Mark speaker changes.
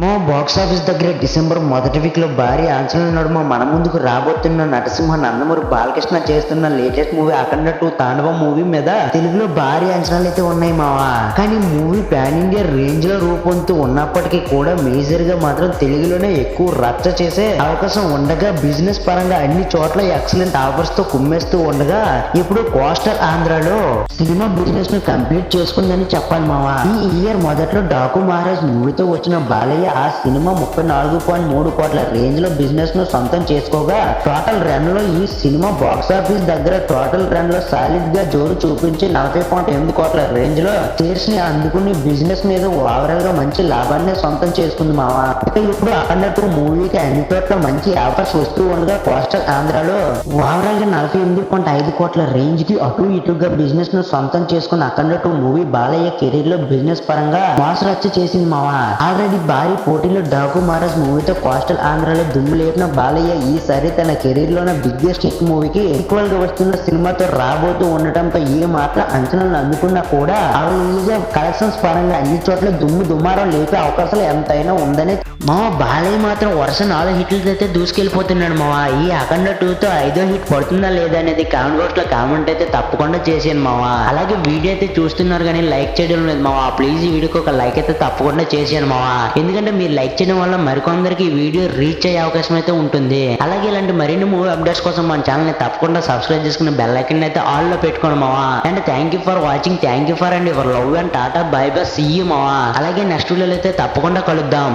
Speaker 1: Box office దగ్గర December మొదటి week లో భారీ అంచనాల నడుమ మన ముందుకు రాబోతున్న నటసింహ నందమూరి బాలకృష్ణ చేస్తున్న లేటెస్ట్ మూవీ అఖండ 2 తాండవం మూవీ మీద తెలుగులో భారీ అంచనాలు అయితే ఉన్నాయి మావా. కానీ మూవీ పాన్ ఇండియా రేంజ్ లో రూపొందుతూ ఉన్నప్పటికీ కూడా మేజర్ గా మాత్రం తెలుగులోనే ఎక్కువ రచ్చ చేసే అవకాశం ఉండగా బిజినెస్ పరంగా అన్ని చోట్ల ఎక్సలెంట్ ఆఫర్స్ తో కుమ్మేస్తూ ఉండగా ఇప్పుడు కోస్టల్ ఆంధ్రాలో సినిమా బిజినెస్ ను కంప్లీట్ చేసుకుందని చెప్పాలి మావా. ఈ ఇయర్ మొదట్లో డాకు మహారాజ్ మూవీతో వచ్చిన బాలయ్య ఆ సినిమా 34.3 కోట్ల రేంజ్ లో బిజినెస్ ను సొంతం చేసుకోగా టోటల్ రన్ లో ఈ సినిమా బాక్స్ ఆఫీస్ దగ్గర టోటల్ రన్ లో సాలిడ్ గా జోరు చూపించి 40.8 కోట్ల రేంజ్ లో షేర్స్ ని అందుకుని బిజినెస్ మీద ఓవరాల్ గా మంచి లాభాన్ని సొంతం చేసుకుంది మావా. ఇప్పుడు అఖండ 2 మూవీకి అన్ని చోట్ల మంచి ఆఫర్స్ వస్తూ ఉండగా కోస్టల్ ఆంధ్రాలో ఓవరాల్ గా 48.5 కోట్ల రేంజ్ కి అటు ఇటుగా బిజినెస్ ను సొంతం చేసుకున్న అఖండ 2 మూవీ బాలయ్య కెరీర్ లో బిజినెస్ పరంగా మోస రచ్చ చేసింది మావా. ఆల్రెడీ భారీ పోటీలో డాకు మహారాజ్ మూవీతో కోస్టల్ ఆంధ్రాలో దుమ్ము లేపిన బాలయ్య ఈసారి తన కెరీర్ లోనే బిగ్గెస్ట్ హిట్ మూవీకి ఈక్వల్ గా వస్తున్న సినిమాతో రాబోతూ ఉండటంతో ఏ మాత్రం అంచనాలను అందుకున్నా కూడా అవలీలుగా కలెక్షన్స్ పరంగా అన్ని చోట్ల దుమ్మారం లేపే అవకాశాలు ఎంతైనా ఉందని బాలయ్య మాత్రం వరుస 4 హిట్లతో అయితే దూసుకెళ్లిపోతున్నాడు మావా. ఈ అఖండ 2తో 5వ హిట్ పడుతుందా లేదా అనేది కామెంట్ బాక్స్ లో కామెంట్ అయితే తప్పకుండా చేసాను మావా. అలాగే వీడియో అయితే చూస్తున్నారు కానీ లైక్ చేయడం లేదు మావా. ప్లీజ్ ఈ వీడియోకి ఒక లైక్ అయితే తప్పకుండా చేసాను మావా. ఎందుకంటే మీరు లైక్ చేయడం వల్ల మరికొందరికి ఈ వీడియో రీచ్ అయ్యే అవకాశం అయితే ఉంటుంది. అలాగే ఇలాంటి మరిన్ని మూవీ అప్డేట్స్ కోసం మన ఛానల్ ని తప్పకుండా సబ్స్క్రైబ్ చేసుకుని బెల్ ఐకాన్ అయితే ఆల్ లో పెట్టుకోండి మావా. And thank you for watching, thank you for and your love and tata bye bye see you మావా. అలాగే నెక్స్ట్ వీడియోలో అయితే తప్పకుండా కలుద్దాం.